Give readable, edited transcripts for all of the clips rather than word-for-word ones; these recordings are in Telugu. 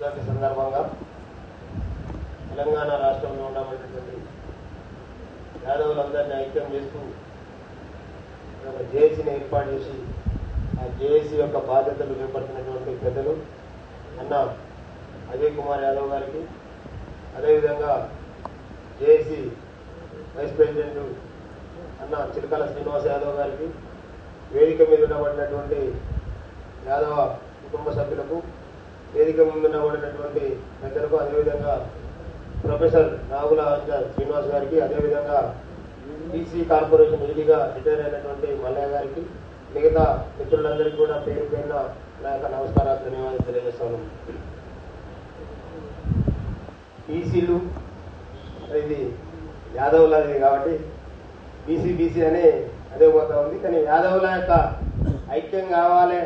వర్ధంతి సందర్భంగా తెలంగాణ రాష్ట్రంలో ఉండబడినటువంటి యాదవులందరినీ ఐక్యం చేస్తూ ఒక జేఏసీని ఏర్పాటు చేసి ఆ జేఏసీ యొక్క బాధ్యతలు చేపడుతున్నటువంటి పెద్దలు అన్న అజయ్ కుమార్ యాదవ్ గారికి, అదేవిధంగా జేఏసీ వైస్ ప్రెసిడెంట్ అన్న చిలకల శ్రీనివాస్ యాదవ్ గారికి, వేదిక మీద ఉండబడినటువంటి యాదవ కుటుంబ సభ్యులకు, వేదిక ముందు ఉండబడినటువంటి పెద్దలకు, అదేవిధంగా ప్రొఫెసర్ నాగుల శ్రీనివాస్ గారికి, అదేవిధంగా బీసీ కార్పొరేషన్ ఈడీగా రిటైర్ అయినటువంటి మల్లయ్య గారికి, మిగతా మిత్రులందరికీ కూడా పేరు పేరున నా యొక్క నమస్కారాలు, ధన్యవాదాలు తెలియజేస్తాను. బీసీలు ఇది యాదవులది కాబట్టి బీసీ అని అదే పోతా ఉంది. కానీ యాదవుల యొక్క ఐక్యం కావాలి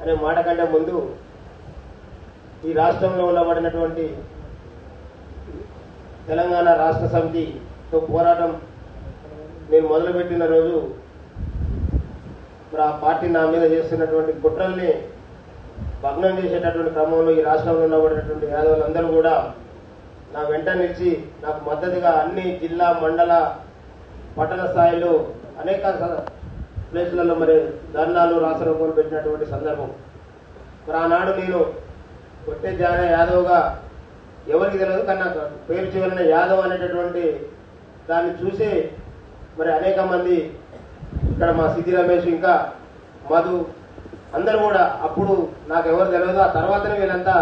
అనే మాట కంటే ముందు ఈ రాష్ట్రంలో ఉండబడినటువంటి తెలంగాణ రాష్ట్ర సమితితో పోరాటం నేను మొదలుపెట్టిన రోజు మరి ఆ పార్టీ నా మీద చేస్తున్నటువంటి కుట్రల్ని భగ్నం చేసేటటువంటి క్రమంలో ఈ రాష్ట్రంలో ఉండబడినటువంటి యాదవులందరూ కూడా నా వెంట నిలిచి నాకు మద్దతుగా అన్ని జిల్లా, మండల, పట్టణ స్థాయిలో అనేక ప్లేసులలో మరి ధర్నాలు, రాసరోకోలు పెట్టినటువంటి సందర్భం. మరి ఆనాడు నేను కొట్టే జాన యాదవ్గా ఎవరికి తెలియదు, కానీ నాకు పేరు చివరిన యాదవ్ అనేటటువంటి దాన్ని చూసి మరి అనేక మంది ఇక్కడ మా సిద్ధి రమేష్, ఇంకా మధు అందరూ కూడా అప్పుడు నాకు ఎవరు తెలియదు. ఆ తర్వాతనే వీళ్ళంతా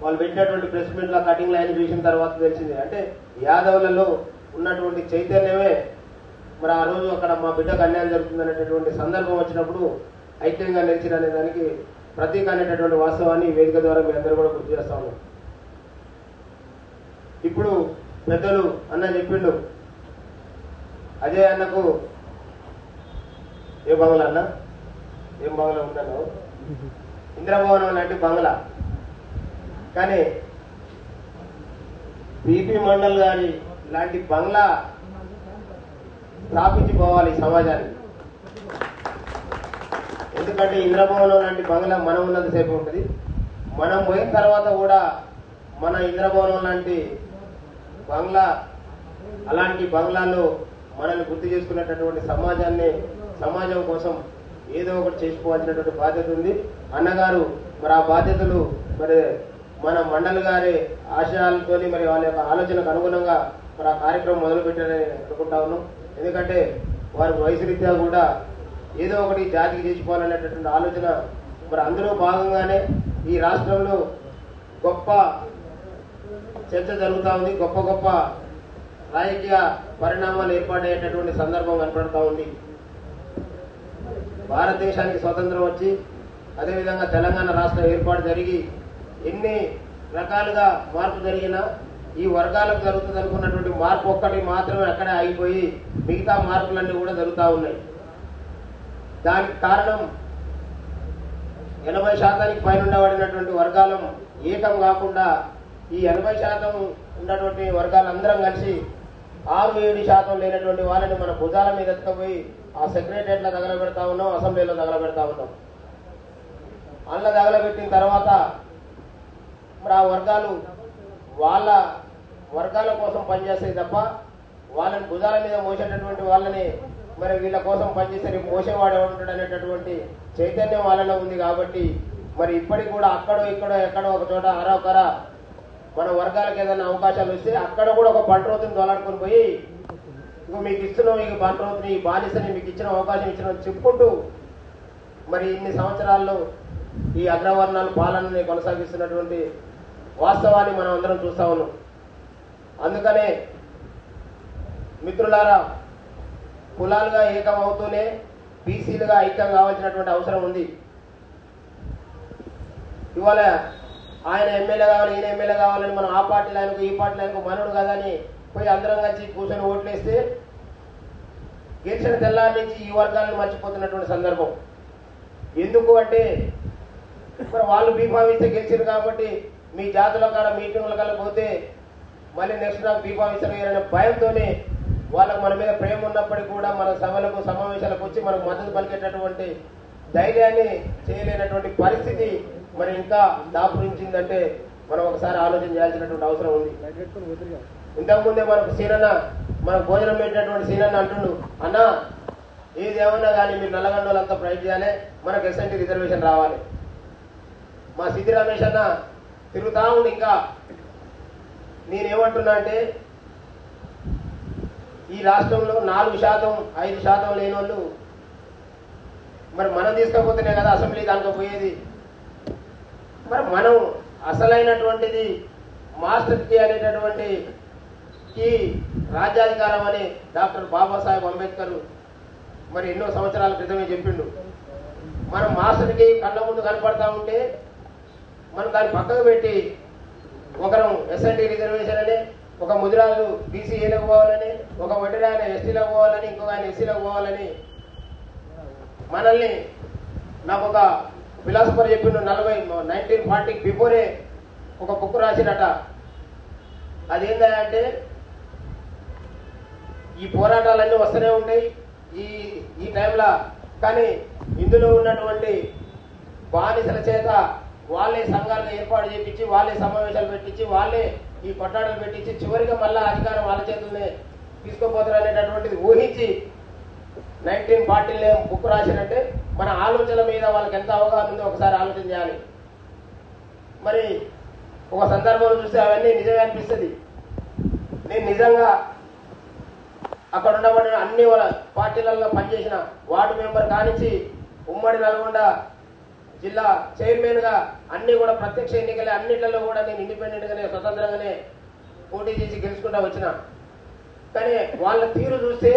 వాళ్ళు పెట్టినటువంటి ప్రెస్ మీట్లో కటింగ్ లైన్ చూసిన తర్వాత తెలిసింది. అంటే యాదవులలో ఉన్నటువంటి చైతన్యమే మరి ఆ రోజు అక్కడ మా బిడ్డకు అన్యాయం జరుగుతుంది అనేటటువంటి సందర్భం వచ్చినప్పుడు ఐక్యంగా నిలిచిన అనే దానికి ప్రతీక అనేటటువంటి వాస్తవాన్ని ఈ వేదిక ద్వారా మీ అందరూ కూడా గుర్తు చేస్తా ఉన్నాం. ఇప్పుడు పెద్దలు అన్న చెప్పిండు, అజయ్ అన్నకు ఏ బంగ్లా అన్న, ఏం బంగ్లా ఉంటాను, ఇంద్రభవనం లాంటి బంగ్లా. కానీ బీపీ మండల్ గారి లాంటి బంగ్లా స్థాపించిపోవాలి సమాజానికి. ఎందుకంటే ఇంద్రభవనం లాంటి బంగ్లా మనం ఉన్నంతసేపు ఉంటుంది. మనం పోయిన తర్వాత కూడా మన ఇంద్రభవనం లాంటి బంగ్లా, అలాంటి బంగ్లాలో మనల్ని గుర్తు చేసుకునేటటువంటి సమాజం కోసం ఏదో ఒకటి చేసుకోవాల్సినటువంటి బాధ్యత ఉంది. అన్నగారు మరి ఆ బాధ్యతలు మరి మన మండలి గారి ఆశయాలతో మరి వాళ్ళ యొక్క ఆలోచనకు అనుగుణంగా మరి ఆ కార్యక్రమం మొదలుపెట్టారని అనుకుంటా ఉన్నాం. ఎందుకంటే వారి వయసు రీత్యా కూడా ఏదో ఒకటి జాతికి చేసుకోవాలనేటటువంటి ఆలోచన మరి అందులో భాగంగానే ఈ రాష్ట్రంలో గొప్ప చర్చ జరుగుతూ ఉంది. గొప్ప గొప్ప రాజకీయ పరిణామాలు ఏర్పాటయ్యేటటువంటి సందర్భం కనపడుతూ ఉంది. భారతదేశానికి స్వతంత్రం వచ్చి అదేవిధంగా తెలంగాణ రాష్ట్ర ఏర్పాటు జరిగి ఎన్ని రకాలుగా మార్పు జరిగినా ఈ వర్గాలకు జరుగుతుంది అనుకున్నటువంటి మార్పు ఒక్కటి మాత్రమే అక్కడే ఆగిపోయి మిగతా మార్పులన్నీ కూడా జరుగుతూ ఉన్నాయి. దానికి కారణం 80% పైన ఉండబడినటువంటి వర్గాలు ఏకం కాకుండా ఈ 80% ఉన్నటువంటి వర్గాలందరం కలిసి 6-7% లేనటువంటి వాళ్ళని మన భుజాల మీద ఎత్తుకుపోయి ఆ సెక్రటరియట్లో తగలబెడతా ఉన్నాం, అసెంబ్లీలో తగలబెడతా ఉన్నాం. అందులో తగలబెట్టిన తర్వాత మరి ఆ వర్గాలు వాళ్ళ వర్గాల కోసం పనిచేస్తాయి తప్ప వాళ్ళని భుజాల మీద మోసేటటువంటి వాళ్ళని మరి వీళ్ళ కోసం పనిచేసే మోసేవాడు ఉంటాడు అనేటటువంటి చైతన్యం వాళ్ళలో ఉంది. కాబట్టి మరి ఇప్పటికి కూడా అక్కడో ఇక్కడో ఎక్కడో ఒక చోట అరొకర మన వర్గాలకు ఏదైనా అవకాశాలు వస్తే అక్కడ కూడా ఒక బంట్రోతుని తోలాడుకొని పోయి ఇక మీకు ఇస్తున్నాం, ఈ బంట్రోతుని, ఈ బానిసని మీకు ఇచ్చిన అవకాశం ఇచ్చిన చెప్పుకుంటూ మరి ఇన్ని సంవత్సరాల్లో ఈ అగ్రవర్ణాలు పాలనని కొనసాగిస్తున్నటువంటి వాస్తవాన్ని మనం అందరం చూస్తా ఉన్నాం. అందుకనే మిత్రులారా, కులాలుగా ఏకం అవుతూనే బీసీలుగా ఐక్యం కావాల్సినటువంటి అవసరం ఉంది. ఇవాళ ఆయన ఎమ్మెల్యే కావాలి, ఈయన ఎమ్మెల్యే కావాలని మనం ఆ పార్టీ లైన్కు ఈ పార్టీ లైన్కు మనడు కదా అని పోయి అందరం కలిసి కూర్చొని ఓట్లేస్తే గెలిచిన తెల్లారి నుంచి ఈ వర్గాలను మర్చిపోతున్నటువంటి సందర్భం. ఎందుకు అంటే మరి వాళ్ళు బీఫామిస్తే గెలిచారు కాబట్టి మీ జాతుల కాడ మీటింగ్ల కల్లా పోతే మళ్ళీ నెక్స్ట్ నాకు బీఫామిస్తారు అనే భయంతోనే వాళ్ళకు మన మీద ప్రేమ ఉన్నప్పటికీ కూడా మన సభలకు సమావేశాలకు వచ్చి మనకు మద్దతు పలికేటటువంటి ధైర్యాన్ని చేయలేనటువంటి పరిస్థితి మరి ఇంకా దాపురించిందంటే మనం ఒకసారి ఆలోచన చేయాల్సినటువంటి అవసరం ఉంది. ఇంతకుముందే మనకు సీనన్న మనకు భోజనం పెట్టినటువంటి సీనన్న అంటుండు, అన్న ఏది ఏమన్నా కానీ మీరు నల్లగొండలంతా ప్రయత్నం చేయాలి, మనకు ఎస్ఎన్టీ రిజర్వేషన్ రావాలి. మా సిద్ధి రమేష్ అన్న తిరుగుతా ఉండి ఇంకా నేనేమంటున్నా అంటే ఈ రాష్ట్రంలో 4% 5% లేని వాళ్ళు మరి మనం తీసుకోకపోతేనే కదా అసెంబ్లీ దాంట్లో పోయేది. మరి మనం అసలైనటువంటిది మాస్టర్ కీ అనేటటువంటి ఈ రాజ్యాధికారం అని డాక్టర్ బాబాసాహెబ్ అంబేద్కర్ మరి ఎన్నో సంవత్సరాల క్రితమే చెప్పిండు. మనం మాస్టర్కి కళ్ళ ముందు కనపడతా ఉంటే మనం దాన్ని పక్కకు పెట్టి ఒకరు ఎస్ఎన్టీ రిజర్వేషన్ అని, ఒక ముదిరాజు బీసీఏలకు పోవాలని, ఒక వడ్డీరాయన ఎస్టీలకు పోవాలని, ఇంకొక ఆయన ఎస్సీలకు పోవాలని మనల్ని నాకు ఒక ఫిలాసఫర్ చెప్పిండు 1940 బిఫోరే ఒక బుక్ రాసిరట. అదేంటంటే ఈ పోరాటాలన్నీ వస్తూనే ఉంటాయి ఈ టైంలో, కానీ ఇందులో ఉన్నటువంటి బానిసల చేత వాళ్ళే సంఘాలను ఏర్పాటు చేయించి, వాళ్ళే సమావేశాలు పెట్టించి, వాళ్ళే ఈ కొట్టాటలు పెట్టించి చివరిగా మళ్ళా అధికారం వాళ్ళ చేతుల్నే తీసుకోపోతారు అనేటటువంటిది ఊహించి 1940 బుక్ రాసినట్టే మన ఆలోచన మీద వాళ్ళకి ఎంత అవగాహన ఉందో ఒకసారి ఆలోచన చేయాలి. మరి ఒక సందర్భంలో చూస్తే అవన్నీ నిజమే అనిపిస్తుంది. నేను నిజంగా అక్కడ ఉండబడిన అన్ని పార్టీలలో పనిచేసిన వార్డు మెంబర్ కానించి ఉమ్మడి నల్గొండ జిల్లా చైర్మన్ గా అన్ని కూడా ప్రత్యక్ష ఎన్నికలే, అన్నిట్లలో కూడా నేను ఇండిపెండెంట్ గానే స్వతంత్రంగానే పోటీ చేసి గెలుచుకుంటా వచ్చిన. కానీ వాళ్ళ తీరు చూస్తే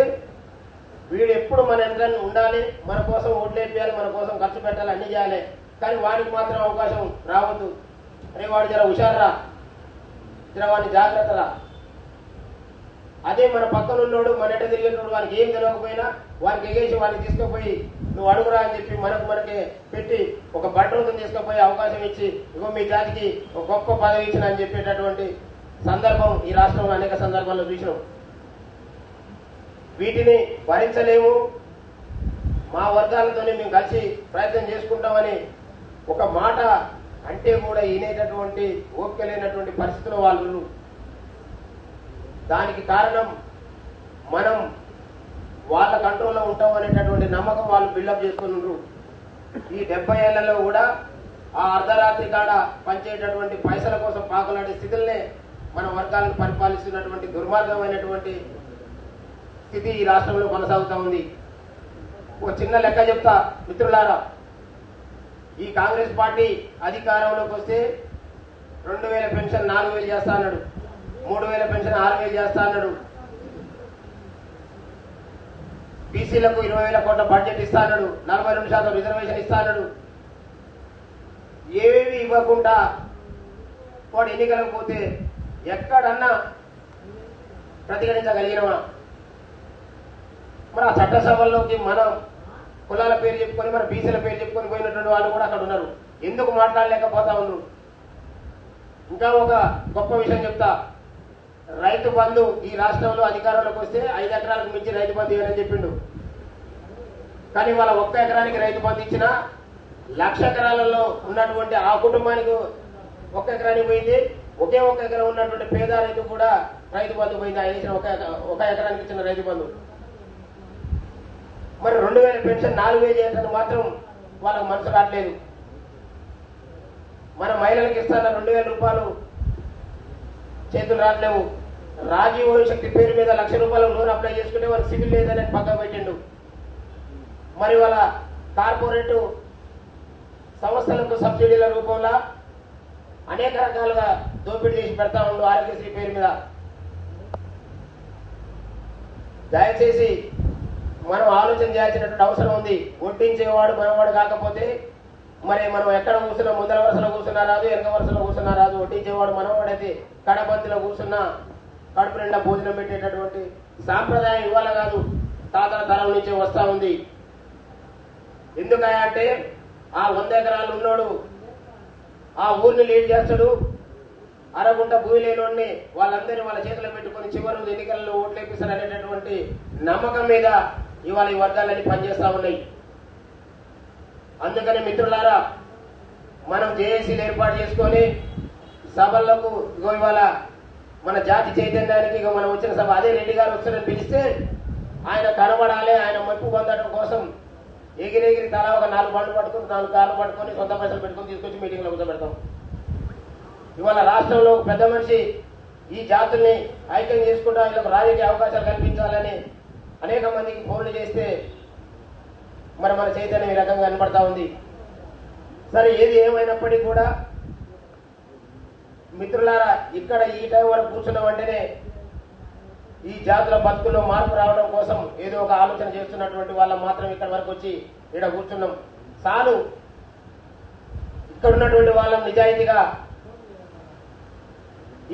వీడు ఎప్పుడు మన ఎంట్రన్ ఉండాలి, మన కోసం ఓట్లేపియాలి, మన కోసం ఖర్చు పెట్టాలి, అన్ని చేయాలి, కానీ వాడికి మాత్రం అవకాశం రావద్దు. అరే వాడు జర హుషారా, జర వాడిని జాగ్రత్తరా. అదే మన పక్కన ఉన్నోడు మన ఎట తిరిగినోడు వానికి ఏం తెలియకపోయినా వారికి ఎగేసి వాడిని తీసుకుపోయి నువ్వు అడుగురా అని చెప్పి మనకే పెట్టి ఒక బట్టలను తీసుకుపోయి అవకాశం ఇచ్చి ఇగో మీ జాతికి ఒక గొప్ప పదవి ఇచ్చిన అని చెప్పేటటువంటి సందర్భం ఈ రాష్ట్రంలో అనేక సందర్భాల్లో చూసినాం. వీటిని భరించలేము, మా వర్గాలతోనే మేము కలిసి ప్రయత్నం చేసుకుంటామని ఒక మాట అంటే కూడా వినేటటువంటి ఓపిక లేనటువంటి పరిస్థితుల్లో వాళ్ళు. దానికి కారణం మనం వాళ్ళ కంట్రోల్లో ఉంటాం అనేటటువంటి నమ్మకం వాళ్ళు బిల్డప్ చేసుకున్నారు. ఈ 70 ఏళ్లలో కూడా ఆ అర్ధరాత్రి కాడ పనిచేయటటువంటి పైసల కోసం పాకులాడే స్థితులనే మన వర్గాలను పరిపాలిస్తున్నటువంటి దుర్మార్గమైనటువంటి స్థితి ఈ రాష్ట్రంలో కొనసాగుతూ ఉంది. ఒక చిన్న లెక్క చెప్తా మిత్రులారా, ఈ కాంగ్రెస్ పార్టీ అధికారంలోకి వస్తే 2000 పెన్షన్ 4000 చేస్తా అన్నాడు, 3000 పెన్షన్ 6000 చేస్తా అన్నాడు, బీసీలకు 20,000 కోట్ల బడ్జెట్ ఇస్తా అన్నాడు, 42% రిజర్వేషన్ ఇస్తా అన్నాడు. ఏవేవి ఇవ్వకుండా వాడు ఎన్నికలకు పోతే ఎక్కడన్నా ప్రతిఘటించగలిగినవా? మరి ఆ చట్టసభల్లోకి మనం కులాల పేరు చెప్పుకొని మన బీసీల పేరు చెప్పుకొని పోయినటువంటి వాళ్ళు కూడా అక్కడ ఉన్నారు. ఎందుకు మాట్లాడలేకపోతా ఉన్నారు? ఇంకా ఒక గొప్ప విషయం చెప్తా. రైతు బంధు ఈ రాష్ట్రంలో అధికారంలోకి వస్తే 5 ఎకరాలకు మించి రైతు బంధు ఇవ్వని చెప్పిండు. కానీ వాళ్ళ 1 ఎకరానికి రైతు బంధు ఇచ్చినా 1,00,000 ఎకరాలలో ఉన్నటువంటి ఆ కుటుంబానికి 1 ఎకరానికి పోయింది. ఒకే 1 ఎకరం ఉన్నటువంటి పేద రైతు కూడా రైతు బంధు పోయింది. ఆయన ఇచ్చిన 1 ఎకరానికి ఇచ్చిన రైతు బంధు. మరి 2000 పెన్షన్ 4000 చేయడానికి మాత్రం వాళ్ళకు మనసు రావట్లేదు. మన మహిళలకు ఇస్తాన 2000 రూపాయలు చేతులు రావట్లేవు. రాజీవ్ శక్తి పేరు మీద 1,00,000 రూపాయల లోన్ అప్లై చేసుకుంటే వాళ్ళకి సివిల్ లేదని పక్కన పెట్టిండు. మరి వాళ్ళ కార్పొరేట్ సంస్థలకు సబ్సిడీల రూపంలో అనేక రకాలుగా దోపిడీ చేసి పెడతా ఉండు ఆరోగ్యశ్రీ పేరు మీద. దయచేసి మనం ఆలోచన చేయాల్సినటువంటి అవసరం ఉంది. ఒట్టించేవాడు మనవాడు కాకపోతే మరి మనం ఎక్కడ కూర్చున్నా, ముందర వరుసలో కూర్చున్నా రాదు, వెనక వరుసలో కూర్చున్నా రాదు. ఒట్టించేవాడు మనవాడైతే కడపంతిలో కూర్చున్నా కడుపు నిండా భోజనం పెట్టేటటువంటి సాంప్రదాయం ఇవాళ కాదు, తాతల తరం నుంచే వస్తా ఉంది. ఎందుకంటే ఆ 100 ఎకరాలు ఉన్నోడు ఆ ఊరిని లీడ్ చేస్తాడు. అరగుంట భూమి లేనోడిని వాళ్ళందరినీ వాళ్ళ చేతిలో పెట్టుకుని చివరి ఎన్నికల్లో ఓట్లేపిస్తారు అనేటటువంటి నమ్మకం మీద ఇవాళ ఈ వర్గాలన్నీ పనిచేస్తా ఉన్నాయి. అందుకని మిత్రులారా, మనం జేఏసీలు ఏర్పాటు చేసుకొని సభలకు ఇవాళ మన జాతి చైతన్యానికి మనం వచ్చిన సభ అదే రెడ్డి గారు వస్తారని పిలిస్తే ఆయన కనబడాలి, ఆయన మెప్పు పొందడం కోసం ఎగిరెగిరి తలా ఒక 4 బండ్లు పట్టుకుని 4 కార్లు పట్టుకొని సొంత పైసలు పెట్టుకొని తీసుకొచ్చి మీటింగ్లో కూర్చోబెడతాం. ఇవాళ రాష్ట్రంలో పెద్ద మనిషి ఈ జాతుల్ని ఐక్యం చేసుకుంటా వీళ్ళకు రాజకీయ అవకాశాలు కల్పించాలని అనేక మందికి ఫోన్లు చేస్తే మరి మన చైతన్యం ఈ రకంగా కనపడతా ఉంది. సరే, ఏది ఏమైనప్పటికీ కూడా మిత్రులారా, ఇక్కడ ఈ టైం వరకు కూర్చున్న వెంటనే ఈ జాతుల బతుకుల్లో మార్పు రావడం కోసం ఏదో ఒక ఆలోచన చేస్తున్నటువంటి వాళ్ళం మాత్రం ఇక్కడ వరకు వచ్చి ఇక్కడ కూర్చున్నాం. చాలు, ఇక్కడ ఉన్నటువంటి వాళ్ళం నిజాయితీగా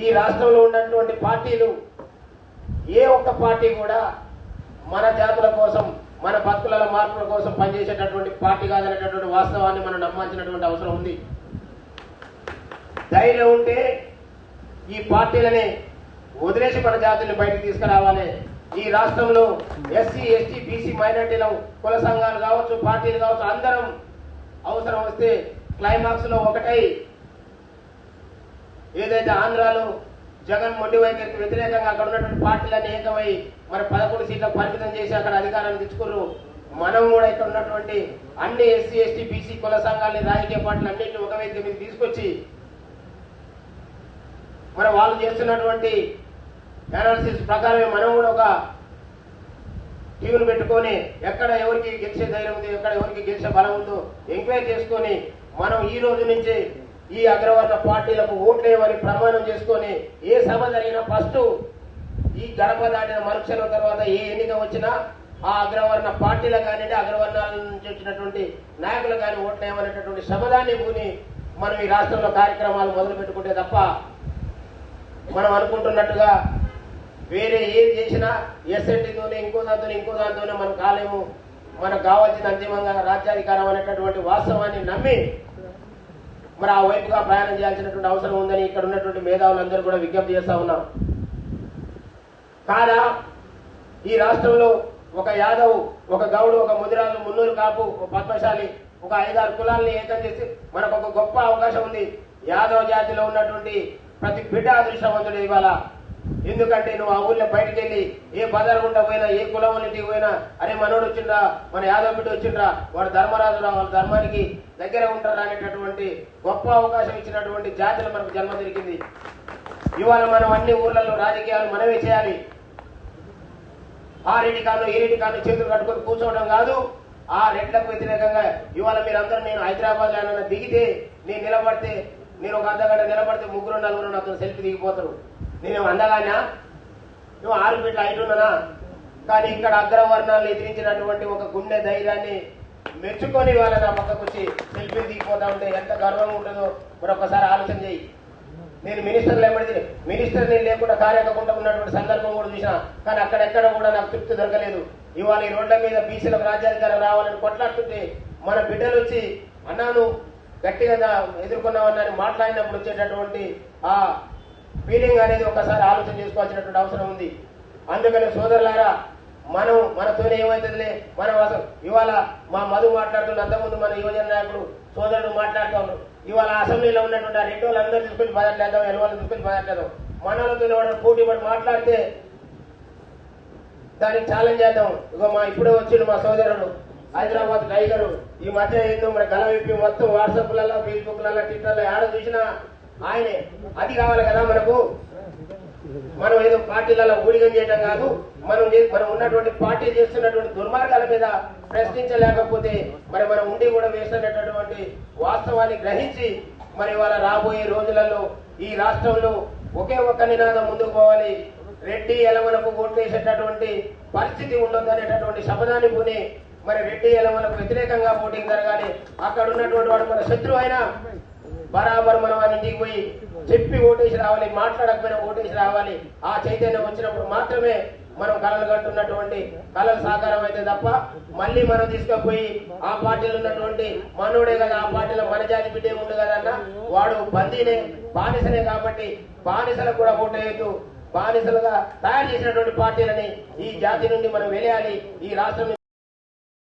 ఈ రాష్ట్రంలో ఉన్నటువంటి పార్టీలు ఏ ఒక్క పార్టీ కూడా మన జాతుల కోసం మన బతుకుల మార్పుల కోసం పనిచేసేటటువంటి పార్టీ కాదనేటటువంటి వాస్తవాన్ని మనం నమ్మాల్సినటువంటి అవసరం ఉంది. ధైర్యం ఉంటే ఈ పార్టీలని వదిలేసి మన జాతుల్ని బయటకు తీసుకురావాలి. ఈ రాష్ట్రంలో ఎస్సీ ఎస్టీ బీసీ మైనార్టీల కుల సంఘాలు కావచ్చు, పార్టీలు కావచ్చు, అందరం అవసరం వస్తే క్లైమాక్స్ లో ఒకటై ఏదైతే ఆంధ్రాలో జగన్ మొండి వైఖరికి వ్యతిరేకంగా అక్కడ ఉన్నటువంటి పార్టీలన్నీ ఏకమై మరి 11 సీట్లకు పరిమితం చేసి అక్కడ అధికారాన్ని తెచ్చుకున్నారు. మనం కూడా ఇక్కడ ఉన్నటువంటి అన్ని ఎస్సీ ఎస్టీ బీసీ కుల సంఘాలని రాజకీయ పార్టీలు అన్నింటినీ ఒక వేదిక మీద తీసుకొచ్చి మరి వాళ్ళు చేస్తున్నటువంటి అనాలిసిస్ ప్రకారమే మనం కూడా ఒక టీవీని పెట్టుకొని ఎక్కడ ఎవరికి గెలిచే ధైర్యం ఉందో, ఎక్కడ ఎవరికి గెలిచే బలం ఉందో ఎంక్వైరీ చేసుకొని మనం ఈ రోజు నుంచి ఈ అగ్రవర్ణ పార్టీలకు ఓట్లేయమని ప్రమాణం చేసుకొని ఏ సభ జరిగినా ఫస్ట్ ఈ గడప దాటిన మరుక్షణం తర్వాత ఏ ఎన్నిక వచ్చినా ఆ అగ్రవర్ణ పార్టీలకు కానివ్వండి, అగ్రవర్ణాల నుంచి వచ్చినటువంటి నాయకులు కానీ ఓట్లేయమనేటటువంటి శబదాన్ని పూని మనం ఈ రాష్ట్రంలో కార్యక్రమాలు మొదలు పెట్టుకుంటే తప్ప మనం అనుకుంటున్నట్టుగా వేరే ఏది చేసినా ఎస్ఎన్టీతోనే ఇంకో దాంతోనే మనం కాలేము. మనకు కావాల్సిన అంతిమంగా రాజ్యాధికారం అనేటటువంటి వాస్తవాన్ని నమ్మి మరి ఆ వైపుగా ప్రయాణం చేయాల్సినటువంటి అవసరం ఉందని ఇక్కడ ఉన్నటువంటి మేధావులందరూ కూడా విజ్ఞప్తి చేస్తా ఉన్నాం. కాదా ఈ రాష్ట్రంలో ఒక యాదవ్, ఒక గౌడు, ఒక ముదిరాజు, మున్నూరు కాపు, ఒక పద్మశాలి, ఒక 5-6 కులాలని ఏకం చేసి మనకు ఒక గొప్ప అవకాశం ఉంది. యాదవ జాతిలో ఉన్నటువంటి ప్రతి బిడ్డ అదృష్టవంతుడు ఇవాళ. ఎందుకంటే నువ్వు ఆ ఊళ్ళో బయటకు వెళ్ళి ఏ బజారుగుండా పోయినా, ఏ కులం ఇంటికి పోయినా, అరే మనోడు వచ్చిండ్రా, మన యాదవ్ బిడ్డ వచ్చిండ్రా, వాడు ధర్మరాజురా, వాళ్ళ ధర్మానికి దగ్గర ఉంటారా అనేటటువంటి గొప్ప అవకాశం ఇచ్చినటువంటి జాతులు మనకు జన్మ దొరికింది. ఇవాళ మనం అన్ని ఊర్లలో రాజకీయాలు మనమే చేయాలి. ఆ రెడ్డి కాను ఈ రెడ్డి కాను చేతులు కట్టుకొని కూర్చోవడం కాదు. ఆ రెడ్లకు వ్యతిరేకంగా ఇవాళ మీరందరూ నేను హైదరాబాద్ లో దిగితే నేను నిలబడితే నేను ఒక అర్ధగంట నిలబడితే 3-4 నాతో సెల్ఫీ దిగిపోతారు. నేనేమో అందగానా? నువ్వు 6 ఫీట్ల హైట్ ఉన్నానా? కానీ ఇక్కడ అగ్రవర్ణాలను ఎదిరించినటువంటి ఒక గుండె ధైర్యాన్ని మెచ్చుకొని వాళ్ళ నా పక్కకు వచ్చి సెల్ఫీ దిగిపోతా ఉంటే ఎంత గర్వంగా ఉంటుందో మరొకసారి ఆలోచన చేయి. నేను మినిస్టర్లు ఏమడితే మినిస్టర్ నేను లేకుండా కార్యకుండా ఉన్నటువంటి సందర్భం కూడా చూసినా, కానీ అక్కడెక్కడ కూడా నాకు తృప్తి దొరకలేదు. ఇవాళ ఈ రోడ్ల మీద బీసీలకు రాజ్యాధికారం రావాలని కొట్లాడుతుంటే మన బిడ్డలు వచ్చి అన్నాను గట్టిగా ఎదుర్కొన్నామని మాట్లాడినప్పుడు వచ్చేటటువంటి ఆ ఫీలింగ్ అనేది ఒకసారి ఆలోచన చేసుకోవాల్సినటువంటి అవసరం ఉంది. అందుకని సోదరులారా, మనం మనతోనే ఏమవుతుందిలే, మనం అసలు ఇవాళ మా మధు మాట్లాడుతున్న అంతకుముందు మన యువజన నాయకుడు సోదరుడు మాట్లాడుతూ ఉన్నారు. ఇవాళ అసెంబ్లీలో ఉన్నటువంటి ఆ రెండు వాళ్ళందరూ తీసుకొచ్చి బదట్లేదాం, ఎలవాళ్ళని తీసుకొచ్చి బదట్లేదాం. మనలతో పోటీ పడి మాట్లాడితే దానికి ఛాలెంజ్ చేద్దాం. ఇగో ఇప్పుడే వచ్చిండు మా సోదరుడు హైదరాబాద్ టైగరు. ఈ మధ్య ఏందో మన గల విప్పి మొత్తం వాట్సాప్లలో, ఫేస్బుక్లలో, ట్విట్టర్లో ఆడ చూసినా ఆయనే. అది కావాలి కదా మనకు. మనం ఏదో పార్టీలలో ఊడిగం చేయడం కాదు, మనం ఉన్నటువంటి పార్టీ చేస్తున్నటువంటి దుర్మార్గాల మీద ప్రశ్నించలేకపోతే మరి మనం ఉండి కూడా వేస్తున్నటువంటి వాస్తవాన్ని గ్రహించి మరి వాళ్ళ రాబోయే రోజులలో ఈ రాష్ట్రంలో ఒకే ఒక్క నినాదం ముందుకు పోవాలి. రెడ్డి ఎలమలకు ఓట్లేసేటటువంటి పరిస్థితి ఉండొద్దు అనేటటువంటి శబ్దాన్ని పూని మరి రెడ్డి ఎలమలకు వ్యతిరేకంగా ఓటింగ్ జరగాలి. అక్కడ ఉన్నటువంటి వాడు మన శత్రువు అయినా బరాబర్ మనం ఆయన ఇంటికి పోయి చెప్పి ఓటేసి రావాలి, మాట్లాడకపోయినా ఓటేసి రావాలి. ఆ చైతన్యం వచ్చినప్పుడు మాత్రమే మనం కళలు కంటున్నటువంటి కళలు సాకారం అయితే తప్ప మళ్ళీ మనం తీసుకుపోయి ఆ పార్టీలో ఉన్నటువంటి మనోడే కదా, ఆ పార్టీలో మన జాతి బిడ్డే ఉండు కదన్నా, వాడు బందీనే, బానిసనే. కాబట్టి బానిసలకు కూడా ఓటేయద్దు. బానిసలుగా తయారు చేసినటువంటి పార్టీలని ఈ జాతి నుండి మనం వెలేయాలి. ఈ రాష్ట్రం